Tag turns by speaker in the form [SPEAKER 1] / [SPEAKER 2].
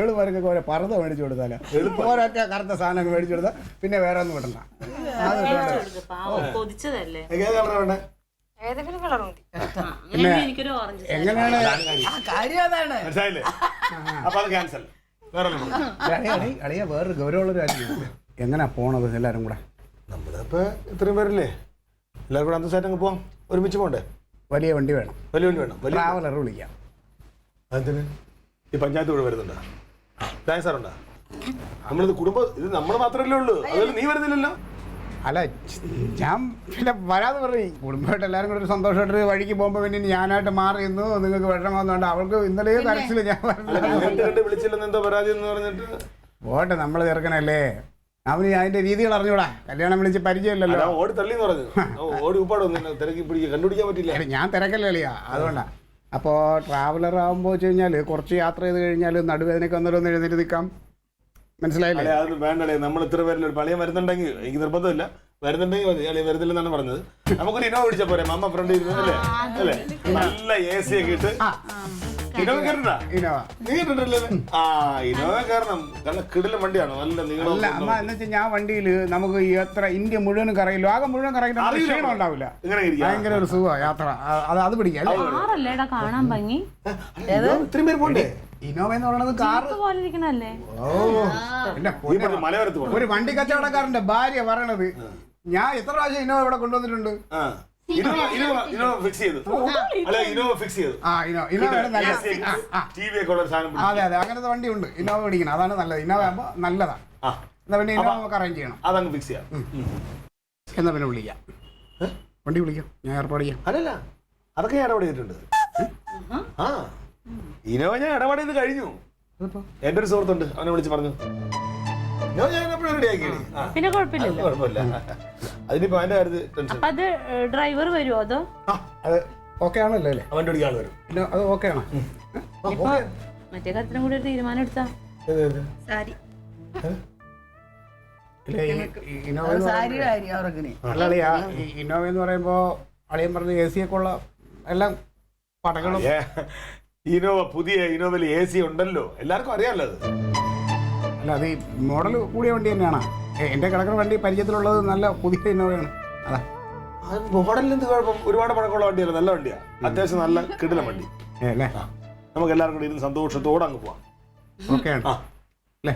[SPEAKER 1] എളുപ്പമാർക്കൊക്കെ ഓരോ പറുത മേടിച്ചു കൊടുത്താലോ ഓരൊറ്റ കറുത്ത സാധനം മേടിച്ചു കൊടുത്താൽ പിന്നെ വേറെ ഒന്നും വിടണ്ട.
[SPEAKER 2] ഏതെങ്കിലും കളർ മതി.
[SPEAKER 1] പിന്നെ എങ്ങനെയാണ് അളിയ വേറൊരു ഗൗരവമുള്ളൊരു കാര്യം എങ്ങനെയാ പോണത് എല്ലാരും കൂടെ?
[SPEAKER 3] നമ്മളിപ്പോ ഇത്രയും പേരല്ലേ, എല്ലാവരും കൂടെ അന്തസ്സായിട്ട് അങ്ങ് പോവാം. ഒരുമിച്ച് പോകണ്ടേ?
[SPEAKER 1] വലിയ വണ്ടി വേണം,
[SPEAKER 3] വലിയ വണ്ടി വേണം. വലിയ
[SPEAKER 1] ട്രാവലർ വിളിക്കാം.
[SPEAKER 3] അതിന് ഈ പഞ്ചായത്ത് കൂടെ വരുന്നുണ്ടോ? താങ്ക്സ് സാറുണ്ടോ? നമ്മളിത് കുടുംബം, ഇത് നമ്മൾ മാത്രമല്ലേ ഉള്ളൂ, അതുപോലെ നീ വരുന്നില്ലല്ലോ.
[SPEAKER 1] അല്ല ഞാൻ പിന്നെ വരാതെ പറയും കുടുംബമായിട്ട് എല്ലാവരും കൂടെ ഒരു സന്തോഷമായിട്ട് വഴിക്ക് പോകുമ്പോൾ പിന്നെ ഞാനായിട്ട് മാറി നിന്നു നിങ്ങൾക്ക് വിഷമമൊന്നുണ്ട്. അവൾക്ക് ഇന്നലെ കരച്ചില് ഞാൻ
[SPEAKER 3] വിളിച്ചില്ലെന്ന് എന്തോ പരാതി എന്ന് പറഞ്ഞിട്ട്
[SPEAKER 1] പോട്ടെ, നമ്മൾ ചെറുക്കനല്ലേ, അവന് അതിന്റെ രീതികൾ അറിഞ്ഞൂടാ. കല്യാണം വിളിച്ച് പരിചയമില്ലല്ലോ.
[SPEAKER 3] ഓടി തള്ളിന്ന് പറഞ്ഞു, ഓടി ഉപ്പാടൊന്നും തിരക്കി പിടിക്കുക കണ്ടുപിടിക്കാൻ പറ്റില്ല.
[SPEAKER 1] ഞാൻ തിരക്കല്ലേ അളിയാ, അതുകൊണ്ടാ. അപ്പോൾ ട്രാവലർ ആകുമ്പോൾ വെച്ച് കഴിഞ്ഞാൽ കുറച്ച് യാത്ര ചെയ്ത് കഴിഞ്ഞാൽ നടുവേദനയ്ക്ക് ഒന്നൊന്ന് എഴുന്നേറ്റ് നിൽക്കാം. മനസ്സിലായില്ലേ?
[SPEAKER 3] അതൊന്നും വേണ്ടല്ലേ, നമ്മൾ ഇത്ര പേരിൽ ഒരു പളിയ വരുന്നുണ്ടെങ്കിൽ എനിക്ക് നിർബന്ധമില്ല, വരുന്നുണ്ടെങ്കിൽ മതി. അല്ലെ വരുന്നില്ലെന്നാണ് പറഞ്ഞത്. നമുക്കൊരു ഇനോവ പിടിച്ചാ പോരെ, അമ്മ ഫ്രണ്ട് ഇരുന്നു അല്ലേ അല്ലേ, നല്ല AC ഒക്കെ ഇട്ട്. ഇനോവ കയറണ്ട, നീ കേട്ടിട്ടല്ലേ? ആ ഇനോവ കയറണം, നല്ല കിടിലൻ വണ്ടിയാണ്, നല്ല നീളം.
[SPEAKER 1] അമ്മ എന്ന് വെച്ചാൽ ഞാൻ വണ്ടിയിൽ നമുക്ക് എത്ര ഇന്ത്യ മുഴുവനും കറയില്ല, ആകെ മുഴുവൻ കറയില്ല, ക്ഷീണം ഉണ്ടാവില്ല, ഭയങ്കര ഒരു സുഖമാണ് യാത്ര. അത് പിടിക്കാം.
[SPEAKER 4] കാണാൻ ഭംഗി
[SPEAKER 3] ഇത്രയും പേര് പോണ്ടേ?
[SPEAKER 1] ഇനോവ എന്ന് പറയുന്നത് കാറ്. ഒരു വണ്ടി കച്ചവടക്കാരന്റെ ഭാര്യ പറയണത്. ഞാൻ എത്ര പ്രാവശ്യം ഇനോവ ഇവിടെ കൊണ്ടുവന്നിട്ടുണ്ട്. അതെ അതെ, അങ്ങനത്തെ വണ്ടി ഉണ്ട്. ഇനോവ പിടിക്കണം, അതാണ് നല്ലത്. ഇനോവ ആകുമ്പോ നല്ലതാ. എന്നാ പിന്നെ ഇനോവ നമുക്ക് അറേഞ്ച് ചെയ്യണം.
[SPEAKER 3] അതങ്ങ് ഫിക്സ് ചെയ്യാം.
[SPEAKER 1] എന്നാ പിന്നെ വിളിക്കാം, വണ്ടി വിളിക്കാം, ഞാൻ ഏർപ്പാട് ചെയ്യാം.
[SPEAKER 3] അല്ലല്ല, അതൊക്കെ ഞാൻ ഇടപാട് ചെയ്തിട്ടുണ്ട്. ആ ഇനോവ ഞാൻ ഇടപാട് ചെയ്ത് കഴിഞ്ഞു. എന്റെ ഒരു സുഹൃത്തുണ്ട്, അവനെ വിളിച്ച് പറഞ്ഞു.
[SPEAKER 4] പിന്നെ കുഴപ്പമില്ല.
[SPEAKER 3] അതിനിപ്പോ അതിന്റെ കാര്യത്തിൽ
[SPEAKER 4] അത് ഡ്രൈവർ വരുമോ അതോ
[SPEAKER 1] അത് ഓക്കെ ആണല്ലോ അല്ലേ?
[SPEAKER 3] അവന്റെ ഒടിക്ക് ആൾ വരും.
[SPEAKER 1] പിന്നെ അത് ഓക്കെ ആണോ?
[SPEAKER 4] മറ്റേ കാര്യത്തിനും കൂടി ഒരു തീരുമാനം എടുത്താ
[SPEAKER 1] ഇന്നോവ എന്ന് പറയുമ്പോ അളിയൻ പറഞ്ഞ AC ഒക്കെ ഉള്ള എല്ലാം പടകളും.
[SPEAKER 3] ഇനോവ പുതിയ ഇനോവയിൽ AC ഉണ്ടല്ലോ, എല്ലാവർക്കും അറിയാമല്ലോ അത്.
[SPEAKER 1] അല്ല അത് ഈ മോഡൽ കൂടിയ വണ്ടി തന്നെയാണ്. എന്റെ കിടക്കുന്ന വണ്ടി പരിചയത്തിലുള്ളത് നല്ല പുതിയ ഇന്നോവയാണ്. അതാ
[SPEAKER 3] മോഡലിന് എന്ത് കുഴപ്പം? ഒരുപാട് പഴക്കമുള്ള വണ്ടിയല്ല, നല്ല വണ്ടിയാ, അത്യാവശ്യം നല്ല കിടിലൻ വണ്ടി അല്ലേ. നമുക്ക് എല്ലാവർക്കും കൂടി ഇരുന്ന് സന്തോഷത്തോടെ അങ്ങ് പോവാം.
[SPEAKER 1] ഓക്കെ ആണ് അല്ലേ?